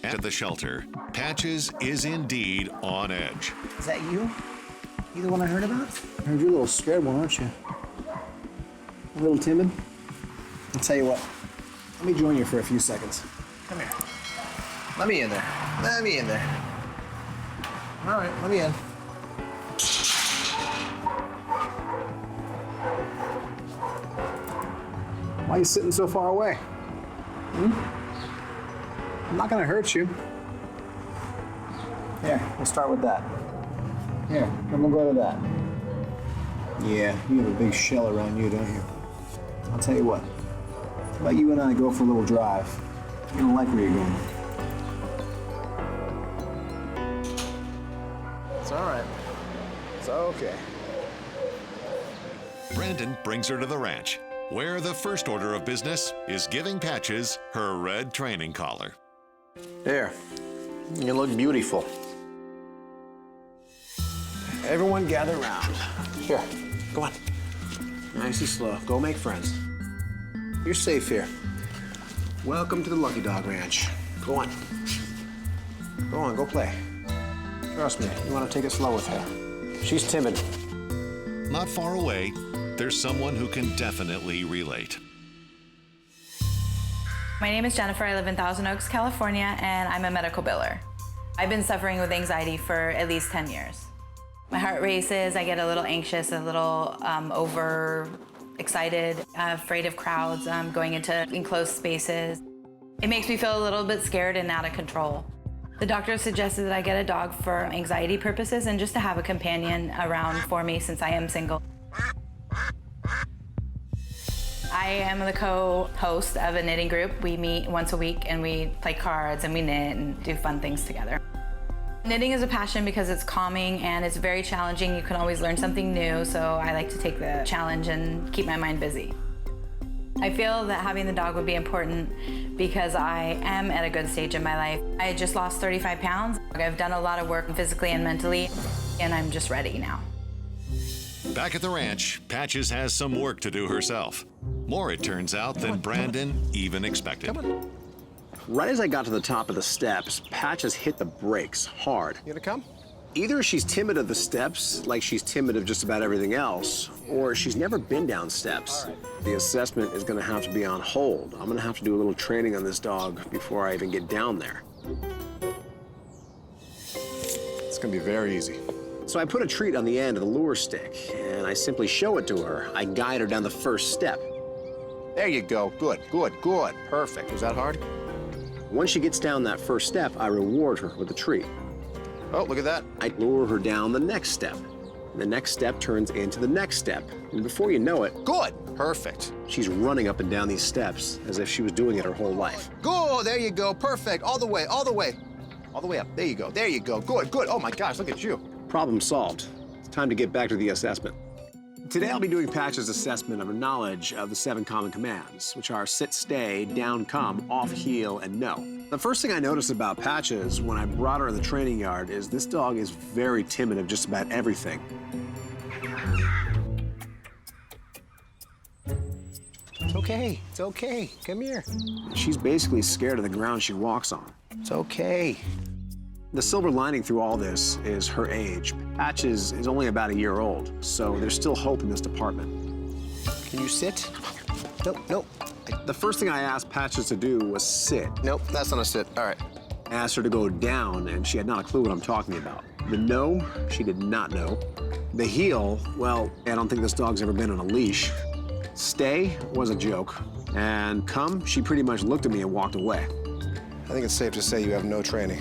At the shelter, Patches is indeed on edge. Is that you? You the one I heard about? I heard you're a little scared one, aren't you? A little timid? I'll tell you what. Let me join you for a few seconds. Come here. Let me in there. Let me in there. All right, let me in. Why are you sitting so far away? I'm not gonna hurt you. Here, we'll start with that. Here, then we'll go to that. Yeah, you have a big shell around you, don't you? I'll tell you what. How about you and I go for a little drive? You don't like where you're going. It's all right. It's okay. Brandon brings her to the ranch, where the first order of business is giving Patches her red training collar. There. You look beautiful. Everyone gather around. Here, go on. Nice and slow. Go make friends. You're safe here. Welcome to the Lucky Dog Ranch. Go on. Go on, go play. Trust me, you want to take it slow with her. She's timid. Not far away, there's someone who can definitely relate. My name is Jennifer. I live in Thousand Oaks, California, and I'm a medical biller. I've been suffering with anxiety for at least 10 years. My heart races, I get a little anxious, a little overexcited, afraid of crowds, going into enclosed spaces. It makes me feel a little bit scared and out of control. The doctor suggested that I get a dog for anxiety purposes and just to have a companion around for me since I am single. I am the co-host of a knitting group. We meet once a week and we play cards and we knit and do fun things together. Knitting is a passion because it's calming and it's very challenging. You can always learn something new, so I like to take the challenge and keep my mind busy. I feel that having the dog would be important because I am at a good stage in my life. I just lost 35 pounds. I've done a lot of work physically and mentally, and I'm just ready now. Back at the ranch, Patches has some work to do herself. More, it turns out, than Brandon even expected. Come on. Right as I got to the top of the steps, Patches hit the brakes hard. You gonna come? Either she's timid of the steps, like she's timid of just about everything else, or she's never been down steps. The assessment is gonna have to be on hold. I'm gonna have to do a little training on this dog before I even get down there. It's gonna be very easy. So I put a treat on the end of the lure stick, and I simply show it to her. I guide her down the first step. There you go. Good, good, good. Perfect. Was that hard? Once she gets down that first step, I reward her with a treat. Oh, look at that. I lure her down the next step. The next step turns into the next step. And before you know it, good, perfect. She's running up and down these steps as if she was doing it her whole life. Go, there you go, perfect. All the way, all the way. All the way up, there you go, good, good. Oh my gosh, look at you. Problem solved. It's time to get back to the assessment. Today I'll be doing Patch's assessment of her knowledge of the 7 common commands, which are sit, stay, down, come, off, heel, and no. The first thing I noticed about Patches when I brought her in the training yard is this dog is very timid of just about everything. It's okay, come here. She's basically scared of the ground she walks on. It's okay. The silver lining through all this is her age. Patches is only about a year old, so there's still hope in this department. Can you sit? Nope. The first thing I asked Patches to do was sit. Nope, that's not a sit. All right. I asked her to go down, and she had not a clue what I'm talking about. The no, she did not know. The heel, well, I don't think this dog's ever been on a leash. Stay was a joke. And come, she pretty much looked at me and walked away. I think it's safe to say you have no training.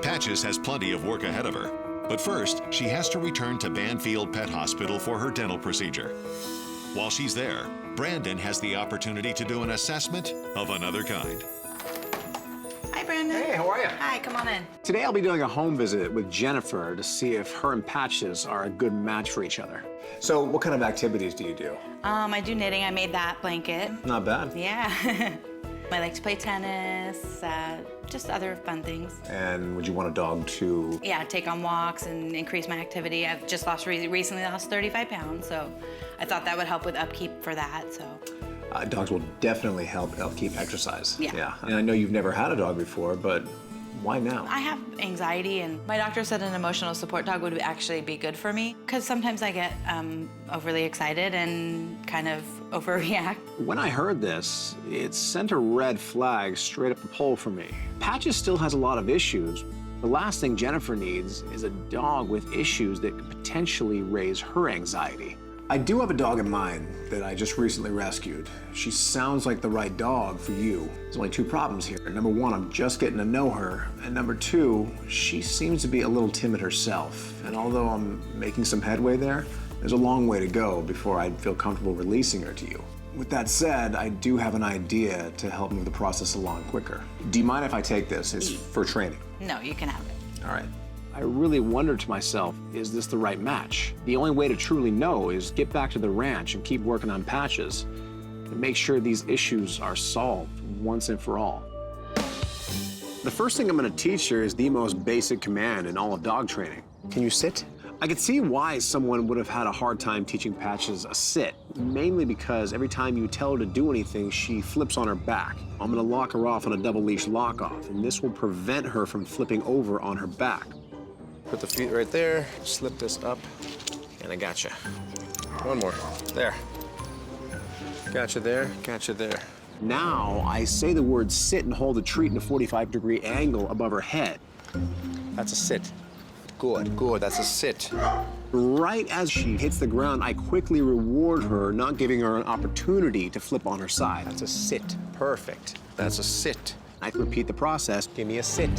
Patches has plenty of work ahead of her, but first, she has to return to Banfield Pet Hospital for her dental procedure. While she's there, Brandon has the opportunity to do an assessment of another kind. Hi, Brandon. Hey, how are you? Hi, come on in. Today I'll be doing a home visit with Jennifer to see if her and Patches are a good match for each other. So what kind of activities do you do? I do knitting. I made that blanket. Not bad. Yeah. I like to play tennis, just other fun things. And would you want a dog to? Yeah, take on walks and increase my activity. I've just recently lost 35 pounds, so I thought that would help with upkeep for that, so. Dogs will definitely help keep exercise. Yeah. And I know you've never had a dog before, but why now? I have anxiety, and my doctor said an emotional support dog would actually be good for me, because sometimes I get overly excited and kind of overreact. When I heard this, it sent a red flag straight up the pole for me. Patches still has a lot of issues. The last thing Jennifer needs is a dog with issues that could potentially raise her anxiety. I do have a dog in mind that I just recently rescued. She sounds like the right dog for you. There's only two problems here. Number one, I'm just getting to know her. And number two, she seems to be a little timid herself. And although I'm making some headway there, there's a long way to go before I'd feel comfortable releasing her to you. With that said, I do have an idea to help move the process along quicker. Do you mind if I take this? It's for training. No, you can have it. All right. I really wondered to myself, is this the right match? The only way to truly know is get back to the ranch and keep working on Patches and make sure these issues are solved once and for all. The first thing I'm gonna teach her is the most basic command in all of dog training. Can you sit? I could see why someone would have had a hard time teaching Patches a sit, mainly because every time you tell her to do anything, she flips on her back. I'm gonna lock her off on a double leash lock off, and this will prevent her from flipping over on her back. Put the feet right there, slip this up, and I gotcha. One more, there. Gotcha there, gotcha there. Now, I say the word sit and hold the treat in a 45-degree angle above her head. That's a sit. Good, good, that's a sit. Right as she hits the ground, I quickly reward her, not giving her an opportunity to flip on her side. That's a sit, perfect. That's a sit. I repeat the process, give me a sit.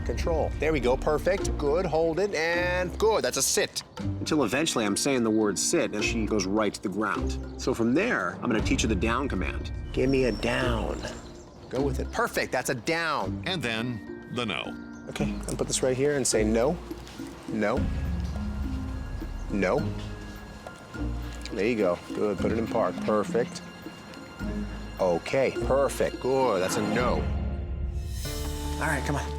Control. There we go, perfect, good, hold it, and good, that's a sit. Until eventually I'm saying the word sit and she goes right to the ground. So from there, I'm gonna teach her the down command. Give me a down. Go with it, perfect, that's a down. And then the no. Okay, I'm gonna put this right here and say no, no, no. There you go, good, put it in park, perfect. Okay, perfect, good, that's a no. All right, come on.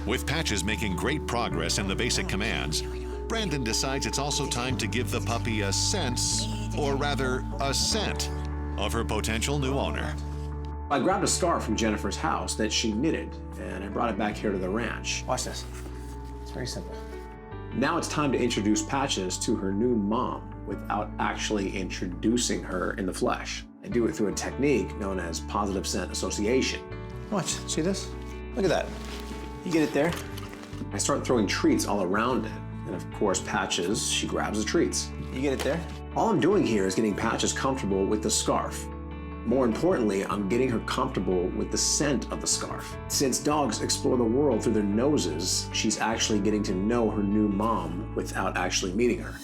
With Patches making great progress in the basic commands, Brandon decides it's also time to give the puppy a sense, or rather, a scent, of her potential new owner. I grabbed a scarf from Jennifer's house that she knitted, and I brought it back here to the ranch. Watch this. It's very simple. Now it's time to introduce Patches to her new mom without actually introducing her in the flesh. I do it through a technique known as positive scent association. Watch, see this? Look at that. You get it there? I start throwing treats all around it. And of course, Patches, she grabs the treats. You get it there? All I'm doing here is getting Patches comfortable with the scarf. More importantly, I'm getting her comfortable with the scent of the scarf. Since dogs explore the world through their noses, she's actually getting to know her new mom without actually meeting her.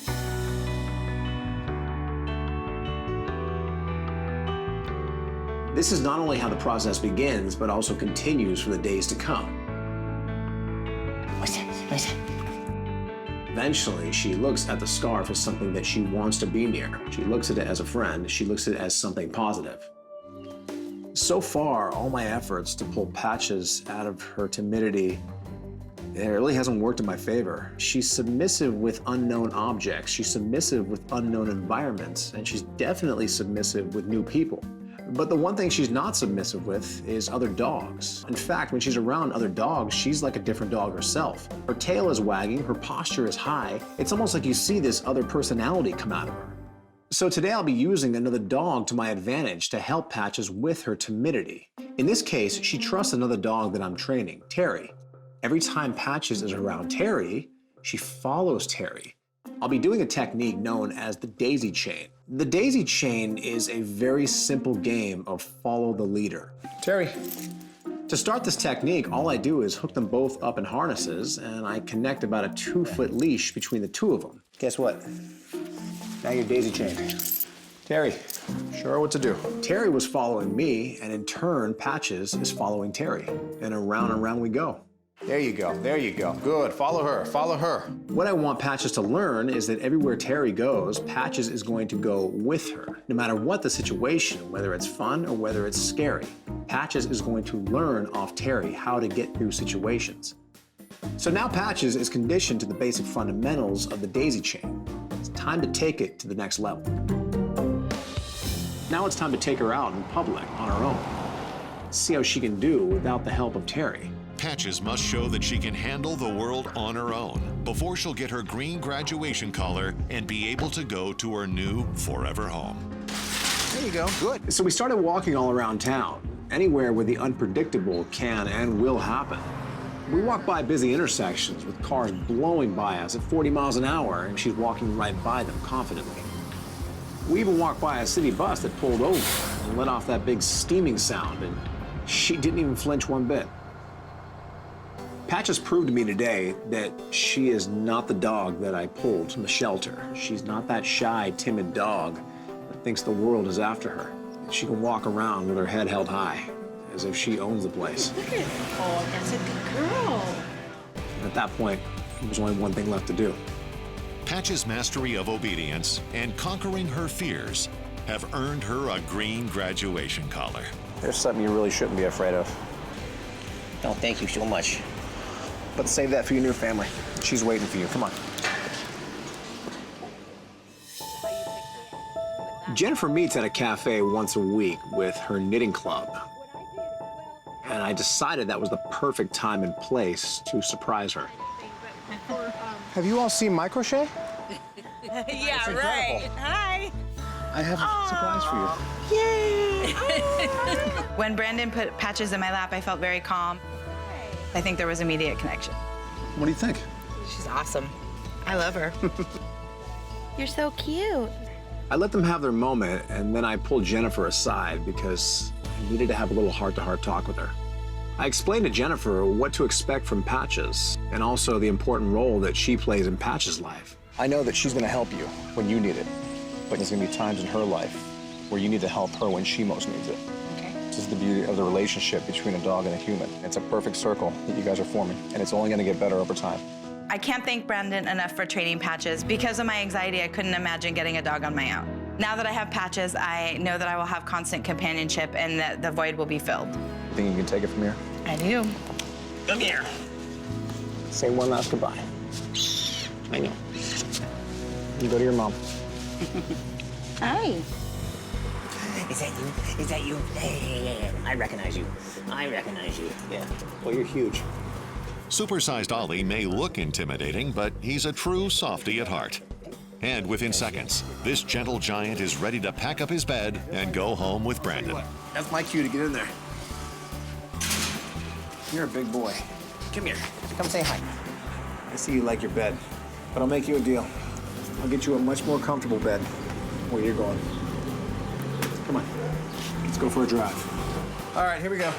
This is not only how the process begins, but also continues for the days to come. Eventually, she looks at the scarf as something that she wants to be near. She looks at it as a friend. She looks at it as something positive. So far, all my efforts to pull Patches out of her timidity, it really hasn't worked in my favor. She's submissive with unknown objects. She's submissive with unknown environments, and she's definitely submissive with new people. But the one thing she's not submissive with is other dogs. In fact, when she's around other dogs, she's like a different dog herself. Her tail is wagging, her posture is high. It's almost like you see this other personality come out of her. So today I'll be using another dog to my advantage to help Patches with her timidity. In this case, she trusts another dog that I'm training, Terry. Every time Patches is around Terry, she follows Terry. I'll be doing a technique known as the daisy chain. The daisy chain is a very simple game of follow the leader. Terry. To start this technique, all I do is hook them both up in harnesses and I connect about a 2-foot leash between the two of them. Guess what? Now your daisy chain. Terry, sure what to do. Terry was following me and in turn, Patches is following Terry. And around we go. There you go, there you go. Good, follow her, follow her. What I want Patches to learn is that everywhere Terry goes, Patches is going to go with her. No matter what the situation, whether it's fun or whether it's scary, Patches is going to learn off Terry how to get through situations. So now Patches is conditioned to the basic fundamentals of the daisy chain. It's time to take it to the next level. Now it's time to take her out in public on her own. See how she can do without the help of Terry. Patches must show that she can handle the world on her own before she'll get her green graduation collar and be able to go to her new forever home. There you go, good. So we started walking all around town, anywhere where the unpredictable can and will happen. We walk by busy intersections with cars blowing by us at 40 miles an hour, and she's walking right by them confidently. We even walked by a city bus that pulled over and let off that big steaming sound, and she didn't even flinch one bit. Patches proved to me today that she is not the dog that I pulled from the shelter. She's not that shy, timid dog that thinks the world is after her. She can walk around with her head held high, as if she owns the place. Look at, oh, that's a good girl. At that point, there was only one thing left to do. Patches' mastery of obedience and conquering her fears have earned her a green graduation collar. There's something you really shouldn't be afraid of. Oh, thank you so much. But save that for your new family. She's waiting for you. Come on. Jennifer meets at a cafe once a week with her knitting club. And I decided that was the perfect time and place to surprise her. Have you all seen my crochet? Yeah, right. Hi. I have a surprise for you. Yay. When Brandon put Patches in my lap, I felt very calm. I think there was immediate connection. What do you think? She's awesome. I love her. You're so cute. I let them have their moment, and then I pulled Jennifer aside because I needed to have a little heart-to-heart talk with her. I explained to Jennifer what to expect from Patches, and also the important role that she plays in Patches' life. I know that she's gonna help you when you need it, but there's gonna be times in her life where you need to help her when she most needs it. Okay. This is the beauty of the relationship between a dog and a human. It's a perfect circle that you guys are forming, and it's only gonna get better over time. I can't thank Brandon enough for training Patches. Because of my anxiety, I couldn't imagine getting a dog on my own. Now that I have Patches, I know that I will have constant companionship and that the void will be filled. Think you can take it from here? I do. Come here. Say one last goodbye. I know. You go to your mom. Hi. Is that you? Is that you? Hey, I recognize you. I recognize you. Yeah. Well, you're huge. Supersized Ollie may look intimidating, but he's a true softie at heart. And within seconds, this gentle giant is ready to pack up his bed and go home with Brandon. That's my cue to get in there. You're a big boy. Come here. Come say hi. I see you like your bed, but I'll make you a deal. I'll get you a much more comfortable bed where you're going. Come on, let's go for a drive. All right, here we go.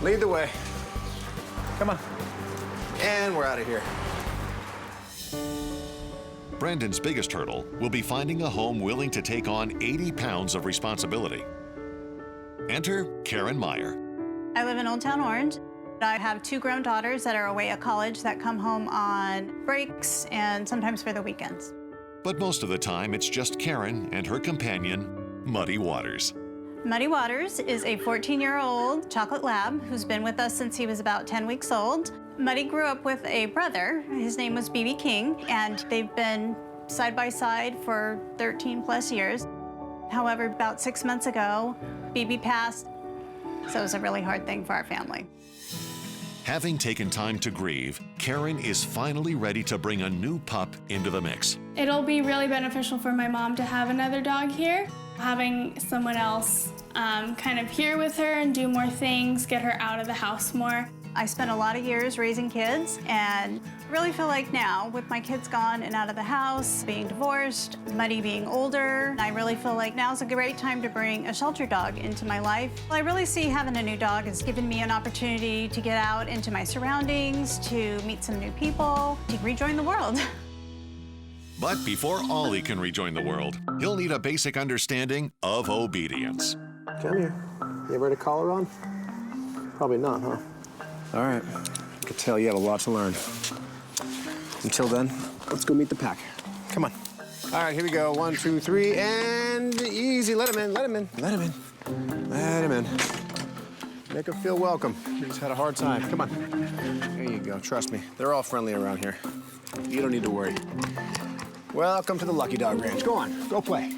Lead the way. Come on. And we're out of here. Brandon's biggest hurdle will be finding a home willing to take on 80 pounds of responsibility. Enter Karen Meyer. I live in Old Town Orange. I have 2 grown daughters that are away at college that come home on breaks and sometimes for the weekends. But most of the time, it's just Karen and her companion, Muddy Waters. Muddy Waters is a 14-year-old chocolate lab who's been with us since he was about 10 weeks old. Muddy grew up with a brother. His name was BB King, and they've been side by side for 13 plus years. However, about 6 months ago, BB passed, so it was a really hard thing for our family. Having taken time to grieve, Karen is finally ready to bring a new pup into the mix. It'll be really beneficial for my mom to have another dog here. Having someone else kind of here with her and do more things, get her out of the house more. I spent a lot of years raising kids, and really feel like now, with my kids gone and out of the house, being divorced, Muddy being older, I really feel like now's a great time to bring a shelter dog into my life. I really see having a new dog has given me an opportunity to get out into my surroundings, to meet some new people, to rejoin the world. But before Ollie can rejoin the world, he'll need a basic understanding of obedience. Come here. You ever had a collar on? Probably not, huh? All right. I could tell you have a lot to learn. Until then, let's go meet the pack. Come on. All right, here we go. 1, 2, 3, and easy. Let him in, let him in, let him in. Let him in. Make him feel welcome. He just had a hard time. Come on. There you go. Trust me. They're all friendly around here. You don't need to worry. Welcome to the Lucky Dog Ranch. Go on. Go play.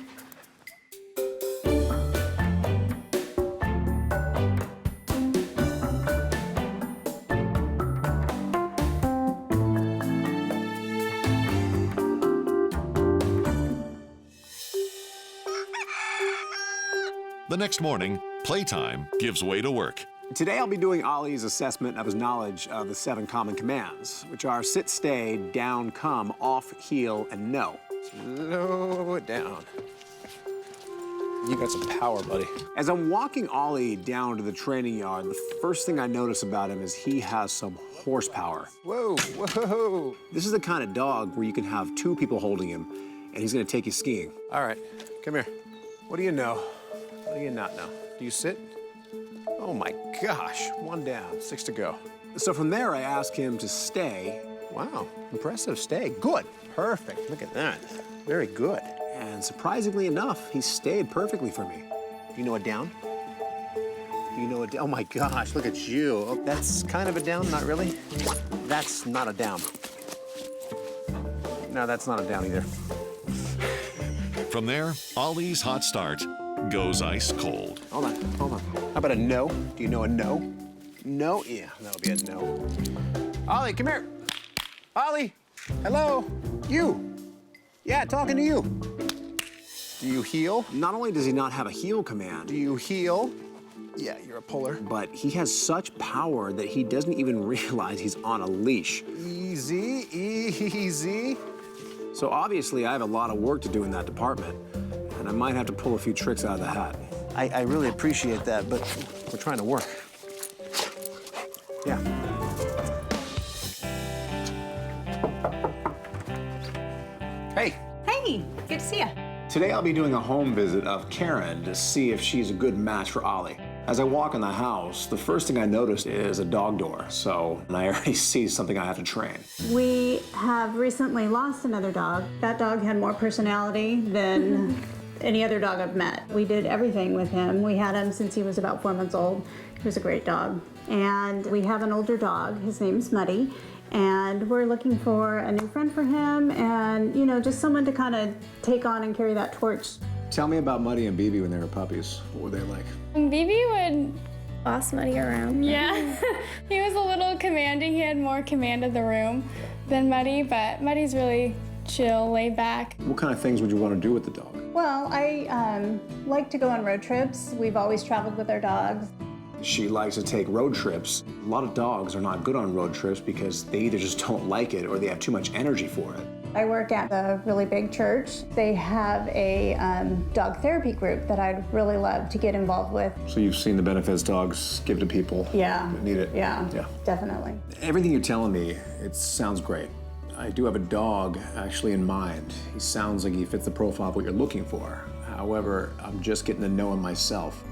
The next morning, playtime gives way to work. Today I'll be doing Ollie's assessment of his knowledge of the 7 common commands, which are sit, stay, down, come, off, heel, and no. Slow it down. You got some power, buddy. As I'm walking Ollie down to the training yard, the first thing I notice about him is he has some horsepower. Whoa, whoa. This is the kind of dog where you can have 2 people holding him, and he's gonna take you skiing. All right, come here. What do you know? What do you not know? Do you sit? Oh my gosh, 1 down, 6 to go. So from there, I ask him to stay. Wow, impressive, stay. Good, perfect, look at that. Very good. And surprisingly enough, he stayed perfectly for me. Do you know a down? Do you know a down? Oh my gosh, look at you. Oh, that's kind of a down, not really. That's not a down. No, that's not a down either. From there, Ollie's hot start goes ice cold. Hold on. How about a no? Do you know a no? No? Yeah, that'll be a no. Ollie, come here. Ollie, hello. You. Yeah, talking to you. Do you heel? Not only does he not have a heel command, do you heel? Yeah, you're a puller. But he has such power that he doesn't even realize he's on a leash. Easy, easy. So obviously I have a lot of work to do in that department, and I might have to pull a few tricks out of the hat. I really appreciate that, but we're trying to work. Yeah. Hey. Hey, good to see you. Today I'll be doing a home visit of Karen to see if she's a good match for Ollie. As I walk in the house, the first thing I notice is a dog door, so I already see something I have to train. We have recently lost another dog. That dog had more personality than any other dog I've met. We did everything with him. We had him since he was about 4 months old. He was a great dog. And we have an older dog. His name's Muddy. And we're looking for a new friend for him and, you know, just someone to kind of take on and carry that torch. Tell me about Muddy and BB when they were puppies. What were they like? Bibi would, Boss Muddy around. yeah, he was a little commanding. He had more command of the room than Muddy, but Muddy's really chill, laid back. What kind of things would you want to do with the dog? Well, I like to go on road trips. We've always traveled with our dogs. She likes to take road trips. A lot of dogs are not good on road trips because they either just don't like it or they have too much energy for it. I work at a really big church. They have a dog therapy group that I'd really love to get involved with. So you've seen the benefits dogs give to people that need it? Yeah, definitely. Everything you're telling me, it sounds great. I do have a dog actually in mind. He sounds like he fits the profile of what you're looking for. However, I'm just getting to know him myself.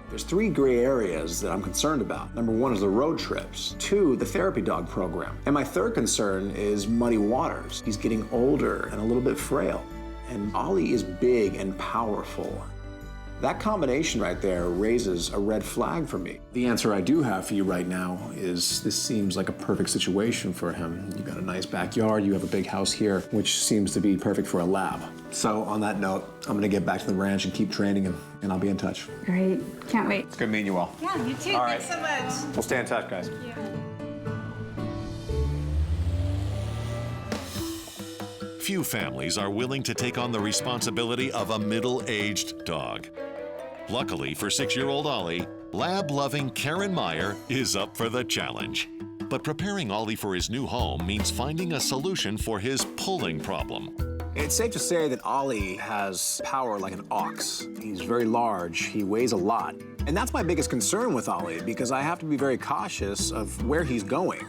There's 3 gray areas that I'm concerned about. Number 1 is the road trips. 2, the therapy dog program. And my 3rd concern is muddy waters. He's getting older and a little bit frail. And Ollie is big and powerful. That combination right there raises a red flag for me. The answer I do have for you right now is this seems like a perfect situation for him. You've got a nice backyard, you have a big house here, which seems to be perfect for a lab. So on that note, I'm gonna get back to the ranch and keep training him, and I'll be in touch. Great, can't wait. It's good meeting you all. Yeah, you too, All thanks so much. We'll stay in touch, guys. Few families are willing to take on the responsibility of a middle-aged dog. Luckily for 6-year-old Ollie, lab-loving Karen Meyer is up for the challenge. But preparing Ollie for his new home means finding a solution for his pulling problem. It's safe to say that Ollie has power like an ox. He's very large, he weighs a lot. And that's my biggest concern with Ollie, because I have to be very cautious of where he's going.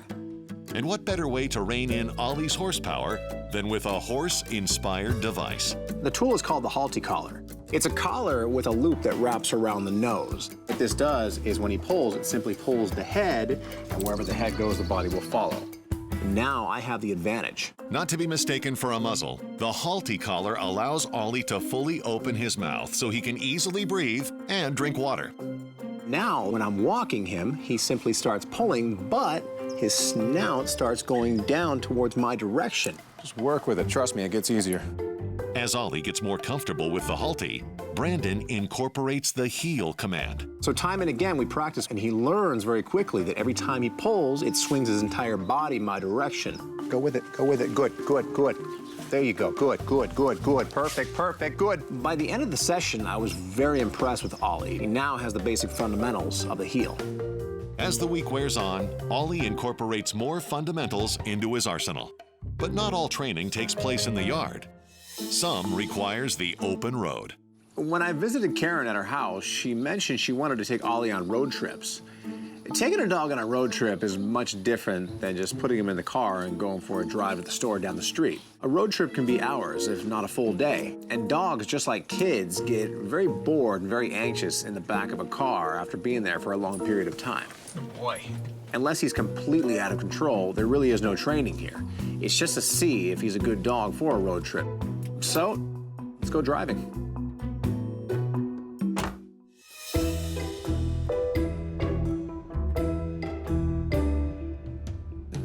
And what better way to rein in Ollie's horsepower than with a horse-inspired device? The tool is called the Halti collar. It's a collar with a loop that wraps around the nose. What this does is when he pulls, it simply pulls the head, and wherever the head goes, the body will follow. Now I have the advantage. Not to be mistaken for a muzzle, the Halti collar allows Ollie to fully open his mouth so he can easily breathe and drink water. Now, when I'm walking him, he simply starts pulling, but his snout starts going down towards my direction. Just work with it. Trust me, it gets easier. As Ollie gets more comfortable with the Halti, Brandon incorporates the heel command. So time and again, we practice, and he learns very quickly that every time he pulls, it swings his entire body my direction. Go with it, good, good, good. There you go. Good, good, good, good. Perfect, perfect, good. By the end of the session, I was very impressed with Ollie. He now has the basic fundamentals of the heel. As the week wears on, Ollie incorporates more fundamentals into his arsenal. But not all training takes place in the yard. Some requires the open road. When I visited Karen at her house, she mentioned she wanted to take Ollie on road trips. Taking a dog on a road trip is much different than just putting him in the car and going for a drive at the store down the street. A road trip can be hours, if not a full day. And dogs, just like kids, get very bored and very anxious in the back of a car after being there for a long period of time. Oh boy. Unless he's completely out of control, there really is no training here. It's just to see if he's a good dog for a road trip. So, let's go driving.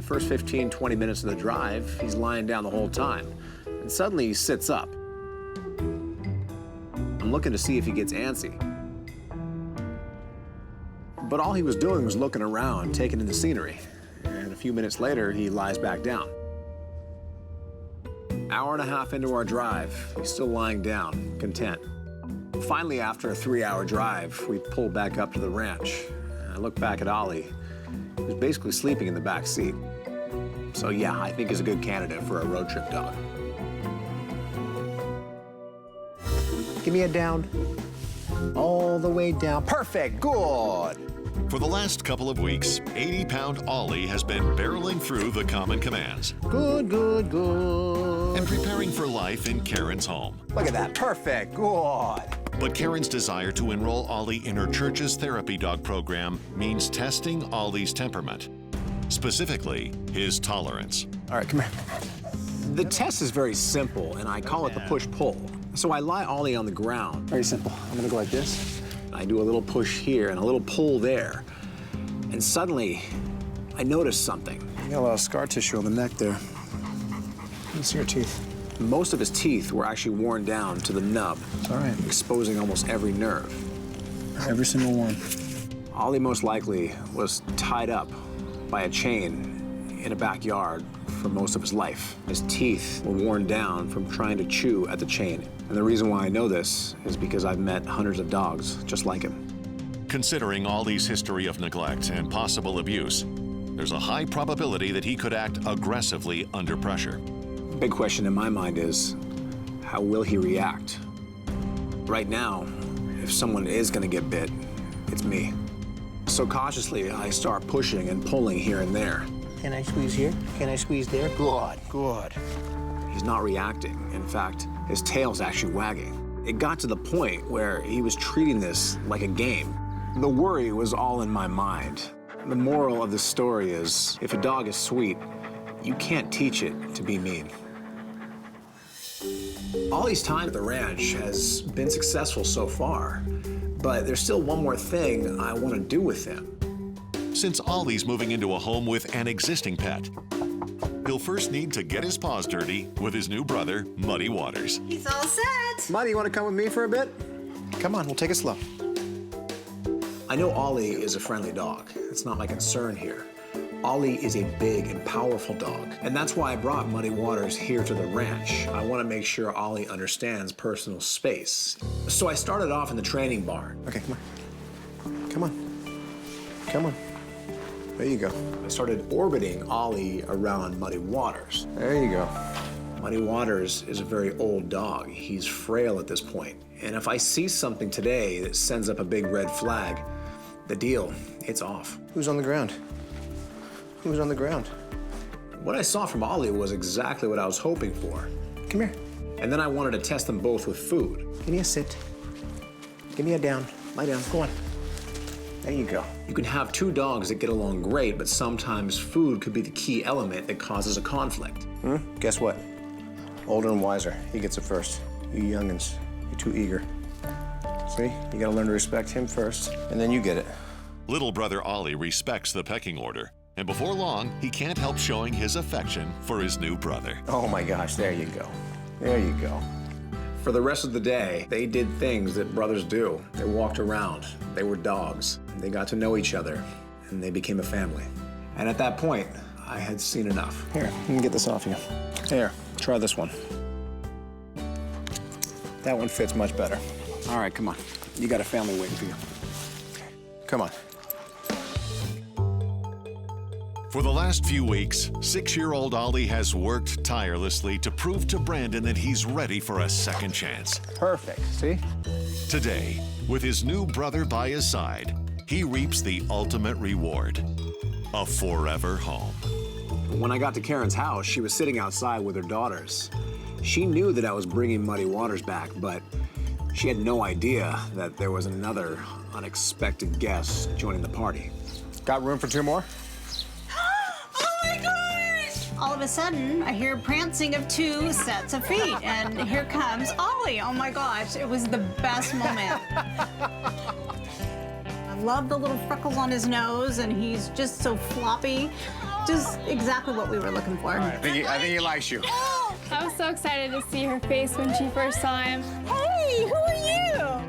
First 15, 20 minutes of the drive, he's lying down the whole time. And suddenly he sits up. I'm looking to see if he gets antsy. But all he was doing was looking around, taking in the scenery. And a few minutes later, he lies back down. Hour and a half into our drive, he's still lying down, content. Finally, after a 3-hour drive, we pulled back up to the ranch. I looked back at Ollie. He was basically sleeping in the back seat. So yeah, I think he's a good candidate for a road trip dog. Give me a down. All the way down. Perfect, good. For the last couple of weeks, 80-pound Ollie has been barreling through the common commands. Good, good, good. And preparing for life in Karen's home. Look at that, perfect, good. But Karen's desire to enroll Ollie in her church's therapy dog program means testing Ollie's temperament. Specifically, his tolerance. All right, come here. The test is very simple, and I call it the push-pull. So I lie Ollie on the ground. Very simple. I'm gonna go like this. I do a little push here and a little pull there. And suddenly, I notice something. You got a lot of scar tissue on the neck there. Let me see your teeth. Most of his teeth were actually worn down to the nub. All right. Exposing almost every nerve. Every single one. Ollie most likely was tied up by a chain in a backyard for most of his life. His teeth were worn down from trying to chew at the chain. And the reason why I know this is because I've met hundreds of dogs just like him. Considering Ollie's history of neglect and possible abuse, there's a high probability that he could act aggressively under pressure. The big question in my mind is, how will he react? Right now, if someone is gonna get bit, it's me. So cautiously, I start pushing and pulling here and there. Can I squeeze here? Can I squeeze there? Good, good. He's not reacting. In fact, his tail's actually wagging. It got to the point where he was treating this like a game. The worry was all in my mind. The moral of the story is, if a dog is sweet, you can't teach it to be mean. Ollie's time at the ranch has been successful so far, but there's still one more thing I want to do with him. Since Ollie's moving into a home with an existing pet, he'll first need to get his paws dirty with his new brother, Muddy Waters. He's all set. Muddy, you want to come with me for a bit? Come on, we'll take it slow. I know Ollie is a friendly dog. It's not my concern here. Ollie is a big and powerful dog, and that's why I brought Muddy Waters here to the ranch. I want to make sure Ollie understands personal space. So I started off in the training barn. Okay, come on. Come on. Come on. There you go. I started orbiting Ollie around Muddy Waters. There you go. Muddy Waters is a very old dog. He's frail at this point. And if I see something today that sends up a big red flag, the deal, it's off. Who's on the ground? Who's on the ground? What I saw from Ollie was exactly what I was hoping for. Come here. And then I wanted to test them both with food. Give me a sit. Give me a down. Lie down. Go on. There you go. You can have two dogs that get along great, but sometimes food could be the key element that causes a conflict. Guess what? Older and wiser. He gets it first. You youngins, you're too eager. See? You gotta learn to respect him first, and then you get it. Little brother Ollie respects the pecking order, and before long, he can't help showing his affection for his new brother. Oh my gosh, there you go. There you go. For the rest of the day, they did things that brothers do. They walked around. They were dogs. They got to know each other, and they became a family. And at that point, I had seen enough. Here, let me get this off you. Here, Try this one. That one fits much better. All right, come on. You got a family waiting for you. Come on. For the last few weeks, 6-year-old Ollie has worked tirelessly to prove to Brandon that he's ready for a second chance. Perfect, see? Today, with his new brother by his side, he reaps the ultimate reward, a forever home. When I got to Karen's house, she was sitting outside with her daughters. She knew that I was bringing Muddy Waters back, but she had no idea that there was another unexpected guest joining the party. Got room for 2 more? All of a sudden, I hear prancing of 2 sets of feet, and here comes Ollie. Oh my gosh, it was the best moment. I love the little freckles on his nose, and he's just so floppy. Just exactly what we were looking for. I think he likes you. I was so excited to see her face when she first saw him. Hey, who are you?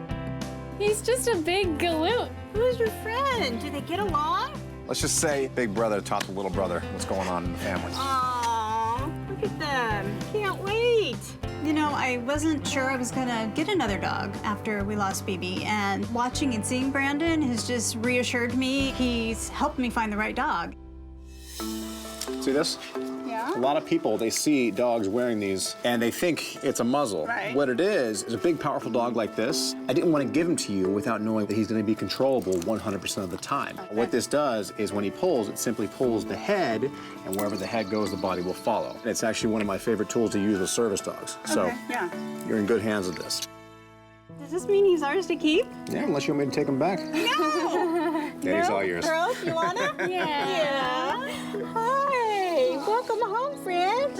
He's just a big galoot. Who's your friend? Do they get along? Let's just say big brother taught the little brother what's going on in the family. Aww, look at them. Can't wait. You know, I wasn't sure I was gonna get another dog after we lost BB, and watching and seeing Brandon has just reassured me. He's helped me find the right dog. See this? Yeah? A lot of people, they see dogs wearing these and they think it's a muzzle. Right. What it is a big, powerful dog like this. I didn't want to give him to you without knowing that he's going to be controllable 100% of the time. Okay. What this does is when he pulls, it simply pulls the head, and wherever the head goes, the body will follow. It's actually one of my favorite tools to use with service dogs. So Okay, yeah. you're in good hands with this. Does this mean he's ours to keep? Yeah, unless you want me to take him back. No! Daddy's all yours. Girls, you want him? Yeah. Hi! Welcome home, friend.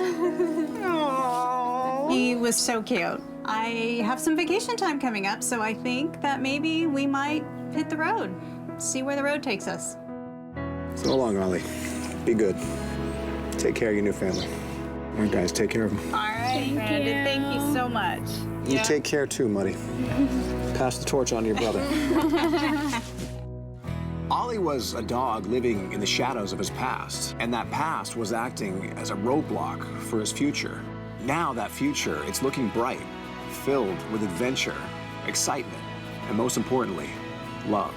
Aww. He was so cute. I have some vacation time coming up, so I think that maybe we might hit the road, see where the road takes us. So long, Ollie. Be good. Take care of your new family. All right, guys, take care of them. All right, Brandon. Thank you so much. You take care too, Muddy. Pass the torch on to your brother. Ollie was a dog living in the shadows of his past, and that past was acting as a roadblock for his future. Now that future, it's looking bright, filled with adventure, excitement, and most importantly, love.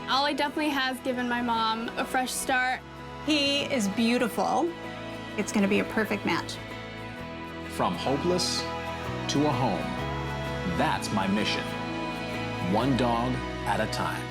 Ollie definitely has given my mom a fresh start. He is beautiful. It's going to be a perfect match. From hopeless to a home. That's my mission. One dog at a time.